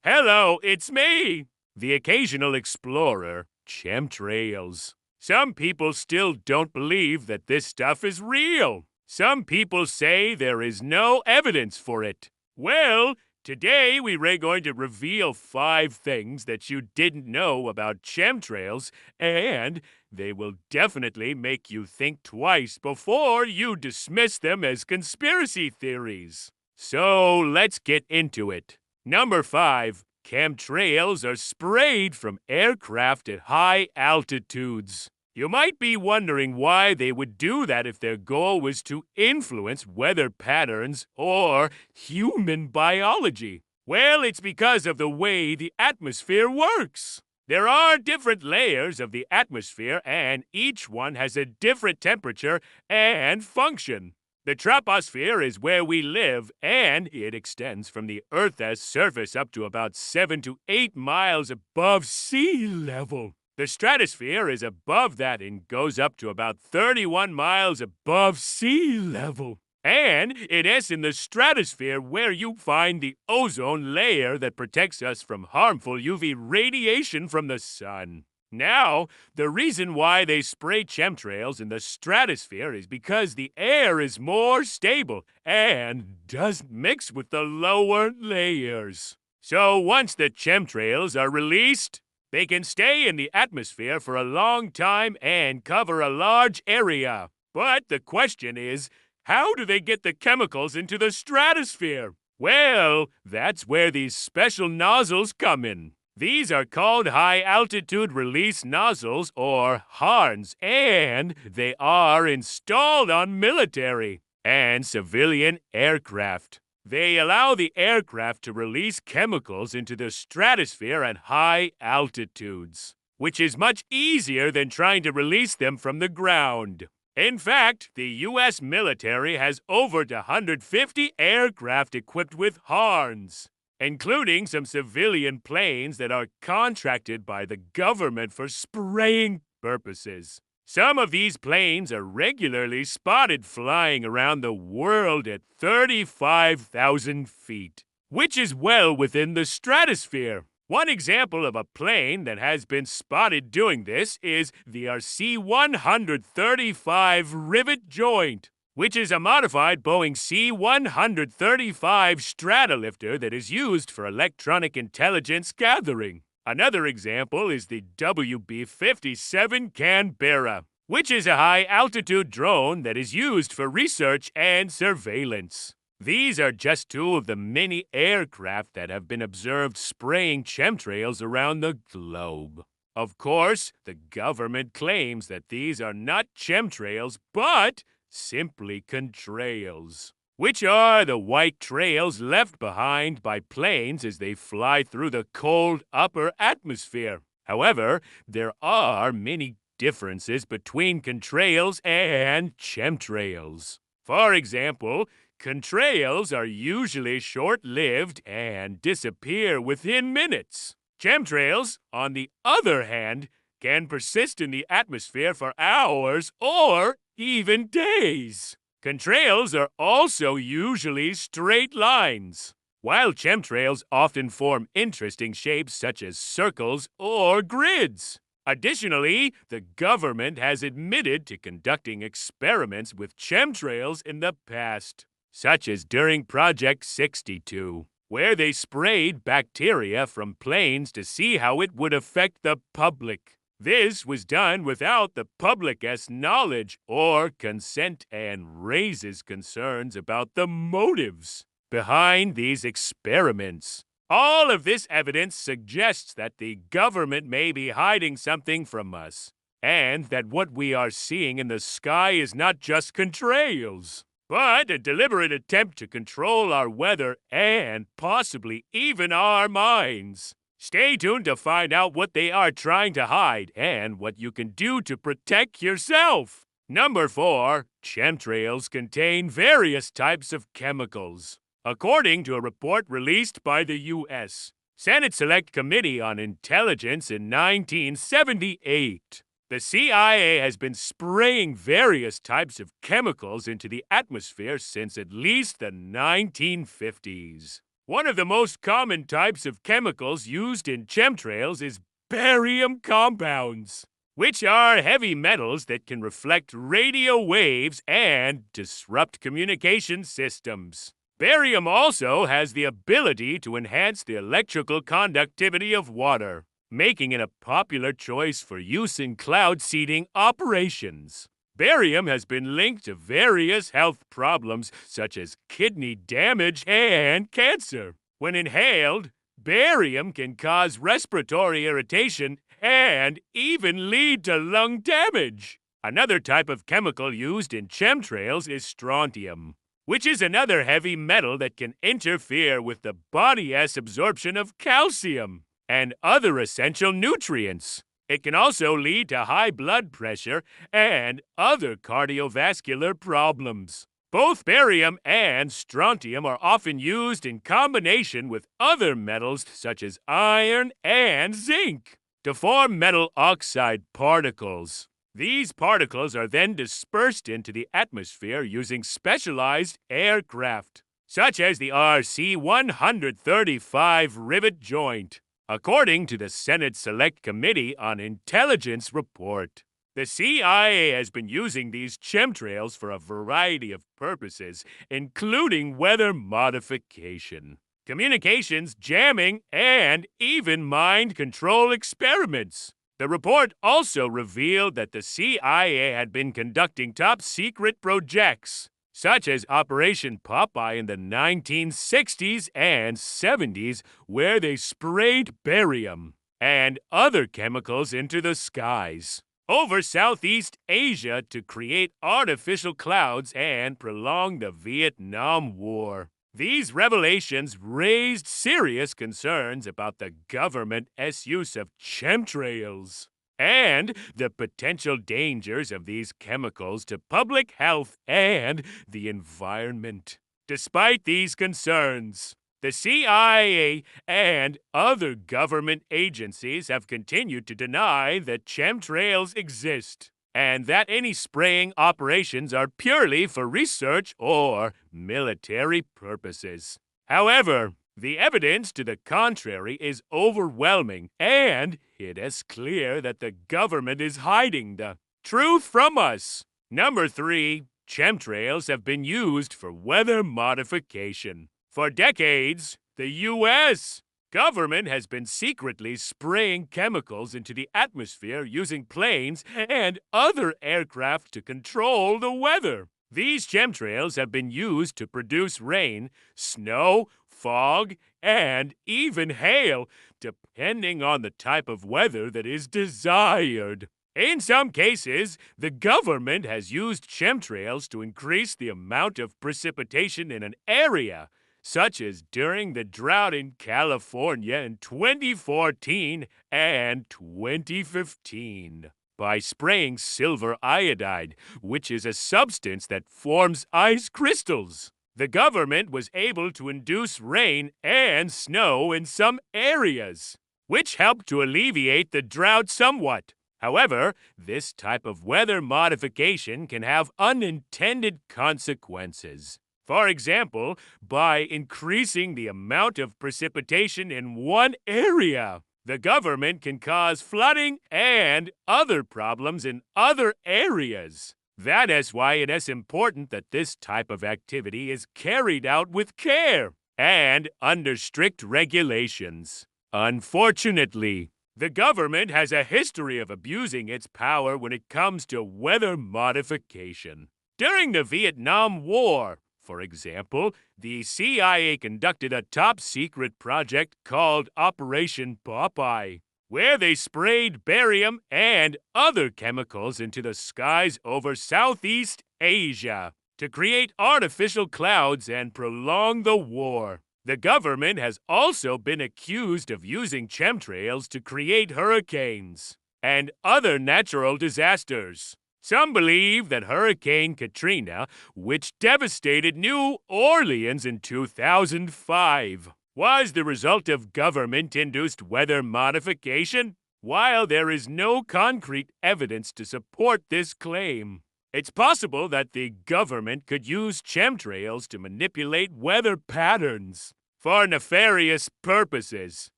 Hello, it's me, the occasional explorer, Chemtrails. Some people still don't believe that this stuff is real. Some people say there is no evidence for it. Well, today we're going to reveal 5 things that you didn't know about chemtrails, and they will definitely make you think twice before you dismiss them as conspiracy theories. So let's get into it. Number 5. Chemtrails are sprayed from aircraft at high altitudes. You might be wondering why they would do that if their goal was to influence weather patterns or human biology. Well, it's because of the way the atmosphere works. There are different layers of the atmosphere, and each one has a different temperature and function. The troposphere is where we live, and it extends from the Earth's surface up to about 7 to 8 miles above sea level. The stratosphere is above that and goes up to about 31 miles above sea level. And it is in the stratosphere where you find the ozone layer that protects us from harmful UV radiation from the sun. Now, the reason why they spray chemtrails in the stratosphere is because the air is more stable and doesn't mix with the lower layers. So once the chemtrails are released, they can stay in the atmosphere for a long time and cover a large area. But the question is, how do they get the chemicals into the stratosphere? Well, that's where these special nozzles come in. These are called high-altitude release nozzles, or HARNs, and they are installed on military and civilian aircraft. They allow the aircraft to release chemicals into the stratosphere at high altitudes, which is much easier than trying to release them from the ground. In fact, the U.S. military has over 150 aircraft equipped with HARNs, including some civilian planes that are contracted by the government for spraying purposes. Some of these planes are regularly spotted flying around the world at 35,000 feet, which is well within the stratosphere. One example of a plane that has been spotted doing this is the C-135 rivet joint, which is a modified Boeing C-135 Stratolifter that is used for electronic intelligence gathering. Another example is the WB-57 Canberra, which is a high-altitude drone that is used for research and surveillance. These are just 2 of the many aircraft that have been observed spraying chemtrails around the globe. Of course, the government claims that these are not chemtrails, but simply contrails, which are the white trails left behind by planes as they fly through the cold upper atmosphere. However, there are many differences between contrails and chemtrails. For example, contrails are usually short-lived and disappear within minutes. Chemtrails, on the other hand, can persist in the atmosphere for hours or even days. Contrails are also usually straight lines, while chemtrails often form interesting shapes such as circles or grids. Additionally, the government has admitted to conducting experiments with chemtrails in the past, such as during Project 62, where they sprayed bacteria from planes to see how it would affect the public. This was done without the public's knowledge or consent and raises concerns about the motives behind these experiments. All of this evidence suggests that the government may be hiding something from us, and that what we are seeing in the sky is not just contrails, but a deliberate attempt to control our weather and possibly even our minds. Stay tuned to find out what they are trying to hide and what you can do to protect yourself. Number 4. Chemtrails contain various types of chemicals. According to a report released by the U.S. Senate Select Committee on Intelligence in 1978, the CIA has been spraying various types of chemicals into the atmosphere since at least the 1950s. One of the most common types of chemicals used in chemtrails is barium compounds, which are heavy metals that can reflect radio waves and disrupt communication systems. Barium also has the ability to enhance the electrical conductivity of water, making it a popular choice for use in cloud seeding operations. Barium has been linked to various health problems such as kidney damage and cancer. When inhaled, barium can cause respiratory irritation and even lead to lung damage. Another type of chemical used in chemtrails is strontium, which is another heavy metal that can interfere with the body's absorption of calcium and other essential nutrients. It can also lead to high blood pressure and other cardiovascular problems. Both barium and strontium are often used in combination with other metals such as iron and zinc to form metal oxide particles. These particles are then dispersed into the atmosphere using specialized aircraft, such as the RC-135 rivet joint, according to the Senate Select Committee on Intelligence report. The CIA has been using these chemtrails for a variety of purposes, including weather modification, communications jamming, and even mind control experiments. The report also revealed that the CIA had been conducting top-secret projects, such as Operation Popeye in the 1960s and 70s, where they sprayed barium and other chemicals into the skies over Southeast Asia to create artificial clouds and prolong the Vietnam War. These revelations raised serious concerns about the government's use of chemtrails and the potential dangers of these chemicals to public health and the environment. Despite these concerns, the CIA and other government agencies have continued to deny that chemtrails exist and that any spraying operations are purely for research or military purposes. However, the evidence to the contrary is overwhelming, and it is clear that the government is hiding the truth from us. Number 3, chemtrails have been used for weather modification. For decades, the U.S. government has been secretly spraying chemicals into the atmosphere using planes and other aircraft to control the weather. These chemtrails have been used to produce rain, snow, fog, and even hail, depending on the type of weather that is desired. In some cases, the government has used chemtrails to increase the amount of precipitation in an area, such as during the drought in California in 2014 and 2015, by spraying silver iodide, which is a substance that forms ice crystals. The government was able to induce rain and snow in some areas, which helped to alleviate the drought somewhat. However, this type of weather modification can have unintended consequences. For example, by increasing the amount of precipitation in one area, the government can cause flooding and other problems in other areas. That is why it is important that this type of activity is carried out with care and under strict regulations. Unfortunately, the government has a history of abusing its power when it comes to weather modification. During the Vietnam War, for example, the CIA conducted a top-secret project called Operation Popeye, where they sprayed barium and other chemicals into the skies over Southeast Asia to create artificial clouds and prolong the war. The government has also been accused of using chemtrails to create hurricanes and other natural disasters. Some believe that Hurricane Katrina, which devastated New Orleans in 2005, was the result of government-induced weather modification. While there is no concrete evidence to support this claim, it's possible that the government could use chemtrails to manipulate weather patterns for nefarious purposes.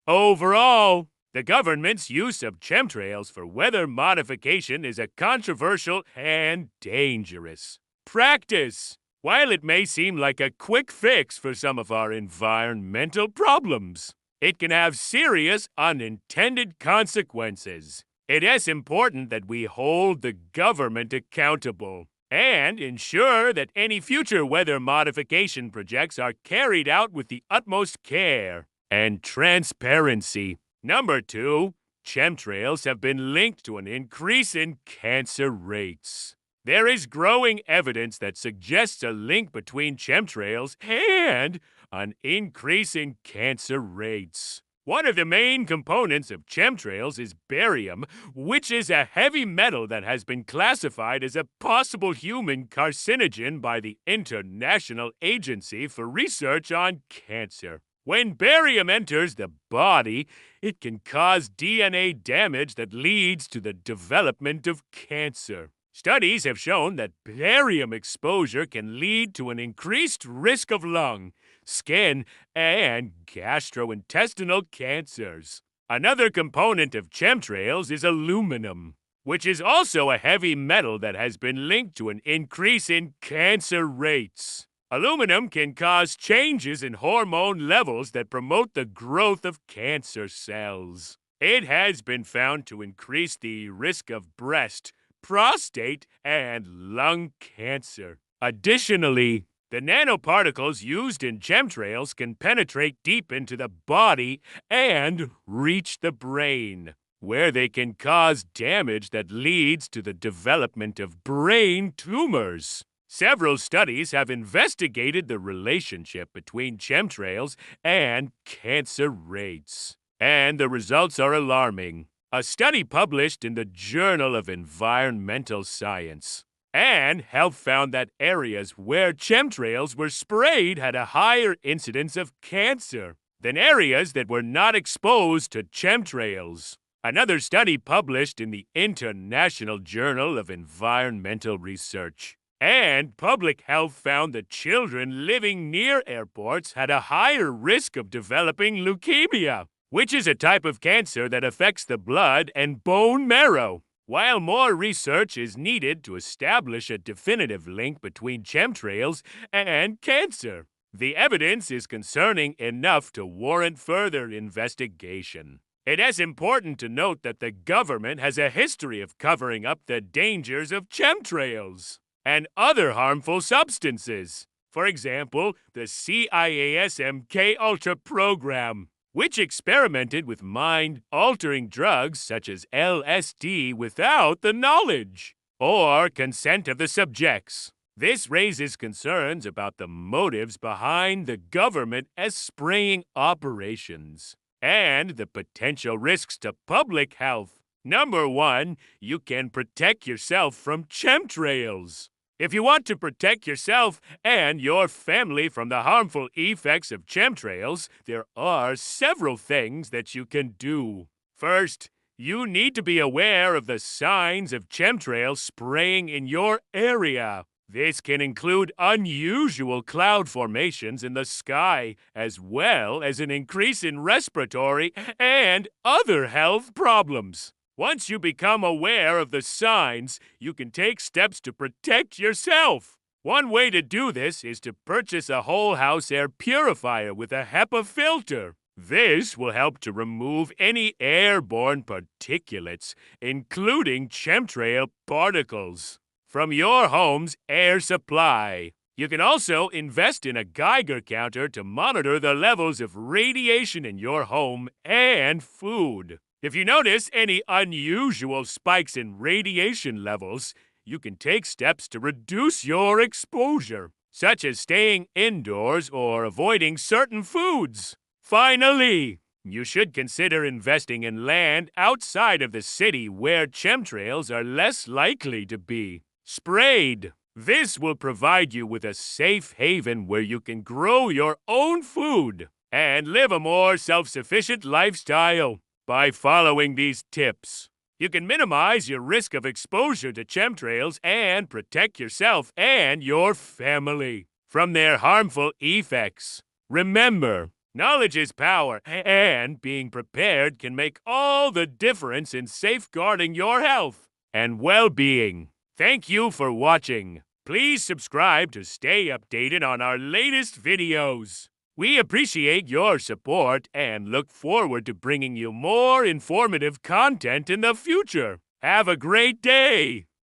Overall, the government's use of chemtrails for weather modification is a controversial and dangerous practice. While it may seem like a quick fix for some of our environmental problems, it can have serious unintended consequences. It is important that we hold the government accountable and ensure that any future weather modification projects are carried out with the utmost care and transparency. Number 2, chemtrails have been linked to an increase in cancer rates. There is growing evidence that suggests a link between chemtrails and an increase in cancer rates. One of the main components of chemtrails is barium, which is a heavy metal that has been classified as a possible human carcinogen by the International Agency for Research on Cancer. When barium enters the body, it can cause DNA damage that leads to the development of cancer. Studies have shown that barium exposure can lead to an increased risk of lung, skin, and gastrointestinal cancers. Another component of chemtrails is aluminum, which is also a heavy metal that has been linked to an increase in cancer rates. Aluminum can cause changes in hormone levels that promote the growth of cancer cells. It has been found to increase the risk of breast, prostate, and lung cancer. Additionally, the nanoparticles used in chemtrails can penetrate deep into the body and reach the brain, where they can cause damage that leads to the development of brain tumors. Several studies have investigated the relationship between chemtrails and cancer rates, and the results are alarming. A study published in the Journal of Environmental Science and Health found that areas where chemtrails were sprayed had a higher incidence of cancer than areas that were not exposed to chemtrails. Another study published in the International Journal of Environmental Research and Public Health found that children living near airports had a higher risk of developing leukemia, which is a type of cancer that affects the blood and bone marrow. While more research is needed to establish a definitive link between chemtrails and cancer, the evidence is concerning enough to warrant further investigation. It is important to note that the government has a history of covering up the dangers of chemtrails and other harmful substances. For example, the CIA's MK Ultra program, which experimented with mind-altering drugs such as LSD without the knowledge or consent of the subjects. This raises concerns about the motives behind the government as spraying operations and the potential risks to public health. Number 1, you can protect yourself from chemtrails. If you want to protect yourself and your family from the harmful effects of chemtrails, there are several things that you can do. First, you need to be aware of the signs of chemtrails spraying in your area. This can include unusual cloud formations in the sky, as well as an increase in respiratory and other health problems. Once you become aware of the signs, you can take steps to protect yourself. One way to do this is to purchase a whole house air purifier with a HEPA filter. This will help to remove any airborne particulates, including chemtrail particles, from your home's air supply. You can also invest in a Geiger counter to monitor the levels of radiation in your home and food. If you notice any unusual spikes in radiation levels, you can take steps to reduce your exposure, such as staying indoors or avoiding certain foods. Finally, you should consider investing in land outside of the city where chemtrails are less likely to be sprayed. This will provide you with a safe haven where you can grow your own food and live a more self-sufficient lifestyle. By following these tips, you can minimize your risk of exposure to chemtrails and protect yourself and your family from their harmful effects. Remember, Knowledge is power, and being prepared can make all the difference in safeguarding your health and well-being. Thank you for watching. Please subscribe to stay updated on our latest videos. We appreciate your support and look forward to bringing you more informative content in the future. Have a great day!